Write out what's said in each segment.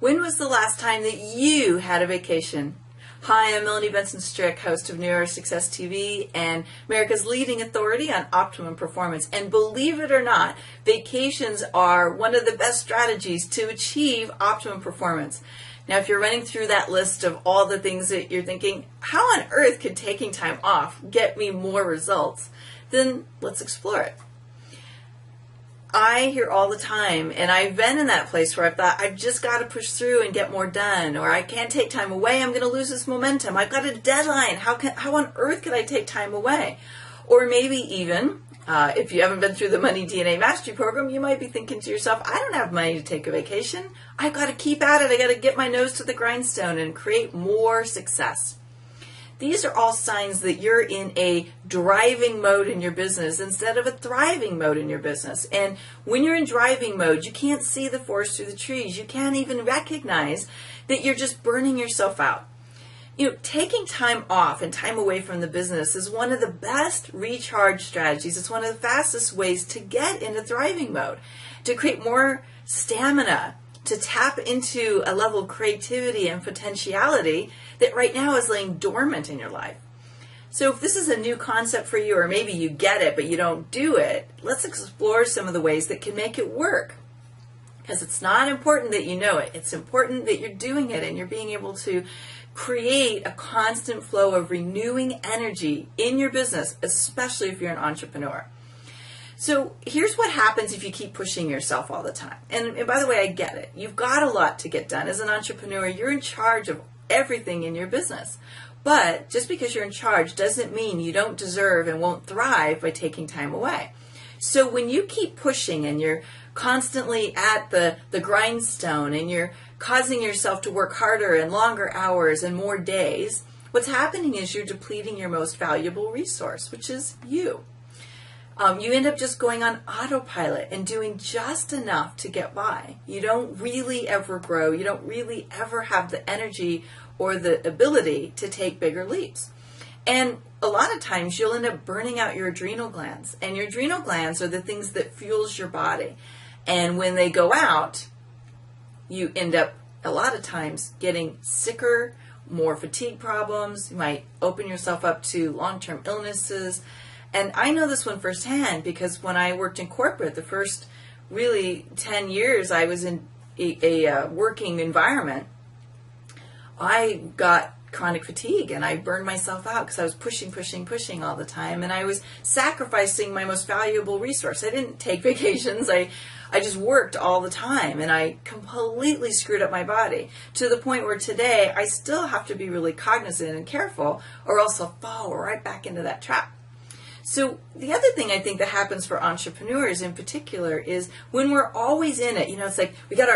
When was the last time that you had a vacation? Hi, I'm Melanie Benson, host of New Era Success TV and America's leading authority on optimum performance. And believe it or not, vacations are one of the best strategies to achieve optimum performance. Now, if you're running through that list of all the things that you're thinking, how on earth could taking time off get me more results? Then let's explore it. I hear all the time, and I've been in that place where I thought, I've just got to push through and get more done, or I can't take time away, I'm going to lose this momentum. I've got a deadline. How on earth could I take time away? Or maybe even, if you haven't been through the Money DNA Mastery Program, you might be thinking to yourself, I don't have money to take a vacation. I've got to keep at it. I got to get my nose to the grindstone and create more success. These are all signs that you're in a driving mode in your business instead of a thriving mode in your business. And when you're in driving mode, you can't see the forest through the trees. You can't even recognize that you're just burning yourself out. You know, taking time off and time away from the business is one of the best recharge strategies. It's one of the fastest ways to get into thriving mode, to create more stamina, to tap into a level of creativity and potentiality that right now is laying dormant in your life. So if this is a new concept for you, or maybe you get it but you don't do it, let's explore some of the ways that can make it work. Because it's not important that you know it. It's important that you're doing it and you're being able to create a constant flow of renewing energy in your business, especially if you're an entrepreneur. So here's what happens if you keep pushing yourself all the time. And by the way, I get it. You've got a lot to get done. As an entrepreneur, you're in charge of everything in your business. But just because you're in charge doesn't mean you don't deserve and won't thrive by taking time away. So when you keep pushing and you're constantly at the grindstone and you're causing yourself to work harder and longer hours and more days, what's happening is you're depleting your most valuable resource, which is you. You end up just going on autopilot and doing just enough to get by. You don't really ever grow. You don't really ever have the energy or the ability to take bigger leaps. And a lot of times you'll end up burning out your adrenal glands. And your adrenal glands are the things that fuels your body. And when they go out, you end up a lot of times getting sicker, more fatigue problems. You might open yourself up to long-term illnesses. And I know this one firsthand because when I worked in corporate, the first really 10 years I was in a working environment, I got chronic fatigue and I burned myself out because I was pushing all the time, and I was sacrificing my most valuable resource. I didn't take vacations. I just worked all the time, and I completely screwed up my body to the point where today I still have to be really cognizant and careful, or else I'll fall right back into that trap. So the other thing I think that happens for entrepreneurs in particular is when we're always in it, it's like we got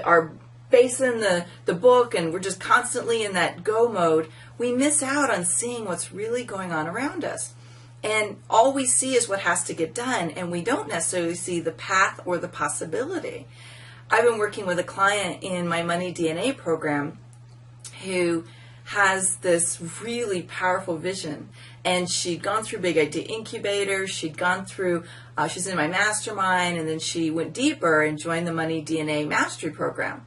our face in the book and we're just constantly in that go mode, we miss out on seeing what's really going on around us. And all we see is what has to get done, and we don't necessarily see the path or the possibility. I've been working with a client in my Money DNA program who has this really powerful vision, and she'd gone through Big Idea Incubator, she'd gone through, she's in my mastermind, and then she went deeper and joined the Money DNA Mastery Program.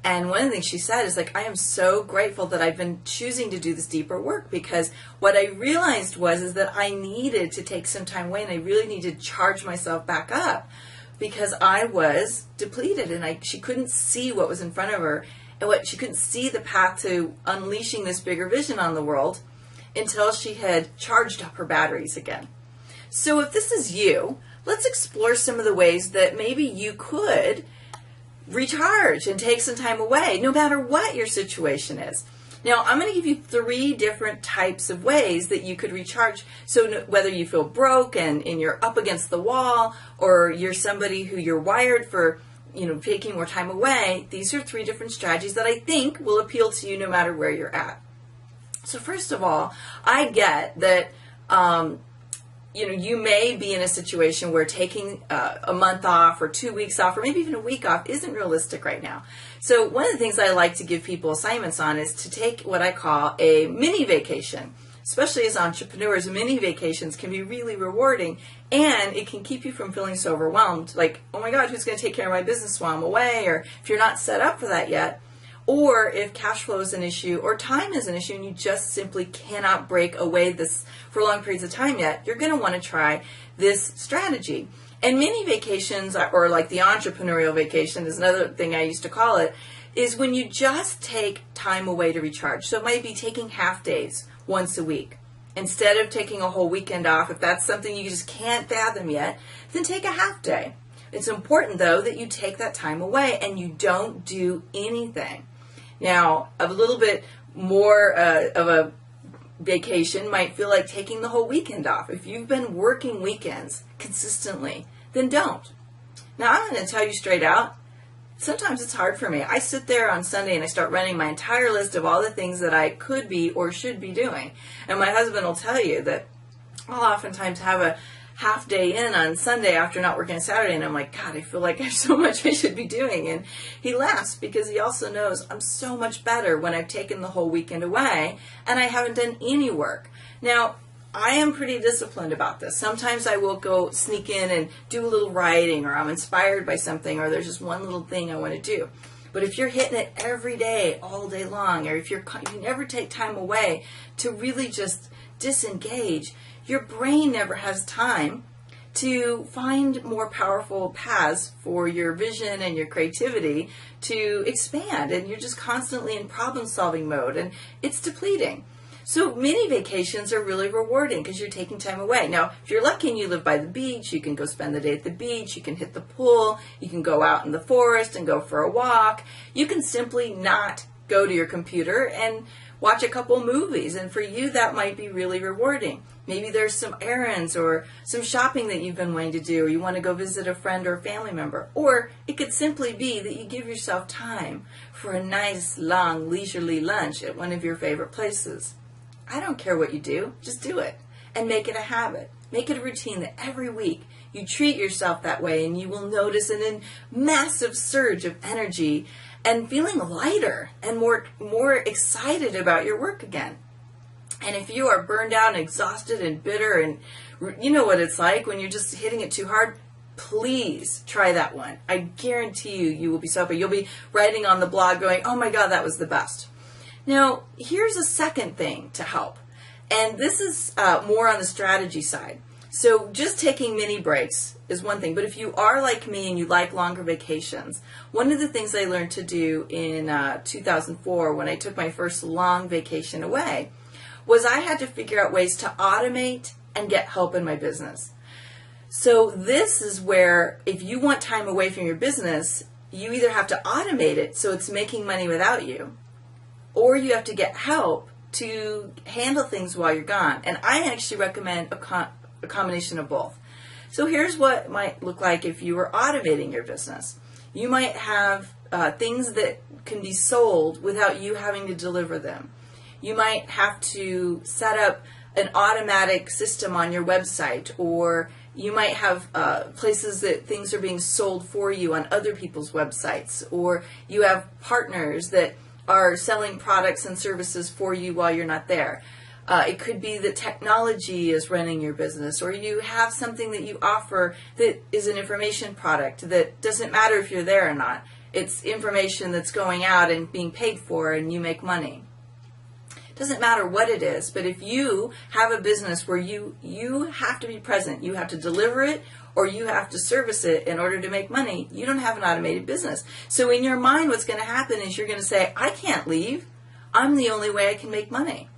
And one of the things she said is like, I am so grateful that I've been choosing to do this deeper work, because what I realized is that I needed to take some time away, and I really needed to charge myself back up because I was depleted, and she couldn't see what was in front of her. And she couldn't see the path to unleashing this bigger vision on the world until she had charged up her batteries again. So if this is you, let's explore some of the ways that maybe you could recharge and take some time away, no matter what your situation is. Now, I'm going to give you 3 different types of ways that you could recharge. So whether you feel broke and you're up against the wall, or you're somebody who you're wired for taking more time away, these are 3 different strategies that I think will appeal to you no matter where you're at. So first of all, I get that you may be in a situation where taking a month off or 2 weeks off or maybe even a week off isn't realistic right now. So one of the things I like to give people assignments on is to take what I call a mini vacation. Especially as entrepreneurs, mini vacations can be really rewarding, and it can keep you from feeling so overwhelmed. Like, oh my God, who's going to take care of my business while I'm away? Or if you're not set up for that yet, or if cash flow is an issue or time is an issue and you just simply cannot break away this for long periods of time yet, you're going to want to try this strategy. And mini vacations, or like the entrepreneurial vacation is another thing I used to call it, is when you just take time away to recharge. So it might be taking half days once a week. Instead of taking a whole weekend off, if that's something you just can't fathom yet, then take a half day. It's important, though, that you take that time away and you don't do anything. Now, a little bit more of a vacation might feel like taking the whole weekend off. If you've been working weekends consistently, then don't. Now, I'm going to tell you straight out, sometimes it's hard for me. I sit there on Sunday and I start running my entire list of all the things that I could be or should be doing. And my husband will tell you that I'll oftentimes have a half day in on Sunday after not working on Saturday, and I'm like, God, I feel like I have so much I should be doing. And he laughs because he also knows I'm so much better when I've taken the whole weekend away and I haven't done any work. Now, I am pretty disciplined about this. Sometimes I will go sneak in and do a little writing, or I'm inspired by something, or there's just one little thing I want to do. But if you're hitting it every day, all day long, or if you never take time away to really just disengage, your brain never has time to find more powerful paths for your vision and your creativity to expand. And you're just constantly in problem-solving mode, and it's depleting. So mini vacations are really rewarding because you're taking time away. Now, if you're lucky and you live by the beach, you can go spend the day at the beach, you can hit the pool, you can go out in the forest and go for a walk. You can simply not go to your computer and watch a couple movies, and for you that might be really rewarding. Maybe there's some errands or some shopping that you've been wanting to do, or you want to go visit a friend or a family member. Or it could simply be that you give yourself time for a nice, long, leisurely lunch at one of your favorite places. I don't care what you do, just do it and make it a habit. Make it a routine that every week you treat yourself that way, and you will notice a massive surge of energy and feeling lighter and more excited about your work again. And if you are burned out and exhausted and bitter, and you know what it's like when you're just hitting it too hard, please try that one. I guarantee you will be so happy. You'll be writing on the blog going, oh my God, that was the best. Now, here's a second thing to help. And this is more on the strategy side. So just taking mini breaks is one thing. But if you are like me and you like longer vacations, one of the things I learned to do in 2004 when I took my first long vacation away was I had to figure out ways to automate and get help in my business. So this is where if you want time away from your business, you either have to automate it so it's making money without you, or you have to get help to handle things while you're gone. And I actually recommend a combination of both. So here's what it might look like if you were automating your business. You might have things that can be sold without you having to deliver them. You might have to set up an automatic system on your website, or you might have places that things are being sold for you on other people's websites, or you have partners that are selling products and services for you while you're not there. It could be that technology is running your business, or you have something that you offer that is an information product that doesn't matter if you're there or not. It's information that's going out and being paid for, and you make money. It doesn't matter what it is, but if you have a business where you have to be present, you have to deliver it, or you have to service it in order to make money, you don't have an automated business. So in your mind, what's going to happen is you're going to say, I can't leave. I'm the only way I can make money.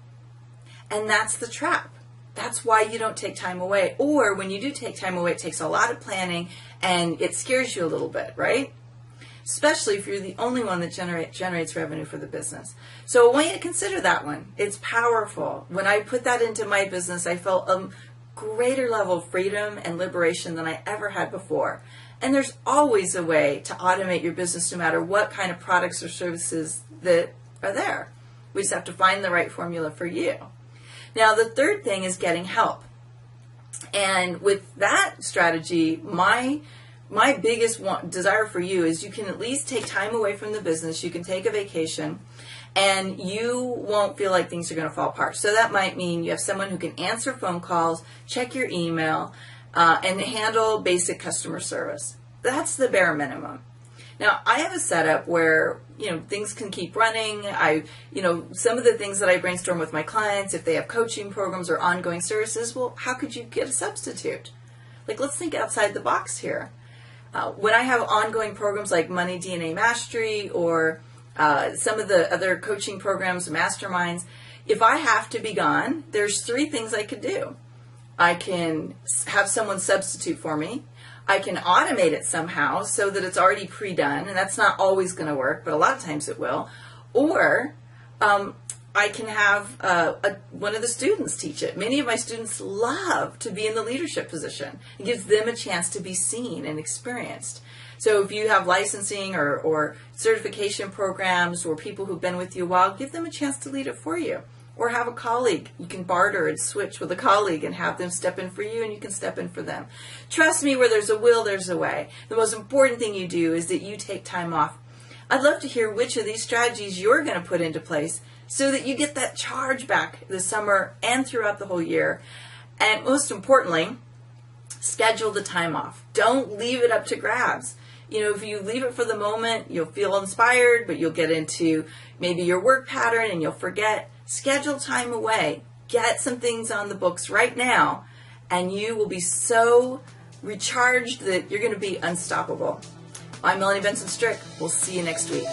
And that's the trap. That's why you don't take time away. Or when you do take time away, it takes a lot of planning and it scares you a little bit, right? Especially if you're the only one that generates revenue for the business. So I want you to consider that one. It's powerful. When I put that into my business, I felt a greater level of freedom and liberation than I ever had before. And there's always a way to automate your business no matter what kind of products or services that are there. We just have to find the right formula for you. Now, the third thing is getting help. And with that strategy, my biggest desire for you is you can at least take time away from the business. You can take a vacation, and you won't feel like things are going to fall apart. So that might mean you have someone who can answer phone calls, check your email, and handle basic customer service. That's the bare minimum. Now, I have a setup where, things can keep running. Some of the things that I brainstorm with my clients, if they have coaching programs or ongoing services, well, how could you get a substitute? Like, let's think outside the box here. When I have ongoing programs like Money DNA Mastery or some of the other coaching programs, masterminds, if I have to be gone, there's 3 things I could do. I can have someone substitute for me. I can automate it somehow so that it's already pre-done, and that's not always going to work, but a lot of times it will. Or I can have one of the students teach it. Many of my students love to be in the leadership position. It gives them a chance to be seen and experienced. So if you have licensing or certification programs or people who've been with you a while, give them a chance to lead it for you. Or have a colleague. You can barter and switch with a colleague and have them step in for you, and you can step in for them. Trust me, where there's a will, there's a way. The most important thing you do is that you take time off. I'd love to hear which of these strategies you're going to put into place so that you get that charge back this summer and throughout the whole year. And most importantly, schedule the time off. Don't leave it up to grabs. If you leave it for the moment, you'll feel inspired, but you'll get into maybe your work pattern and you'll forget. Schedule time away. Get some things on the books right now, and you will be so recharged that you're going to be unstoppable. I'm Melanie Benson Strick. We'll see you next week.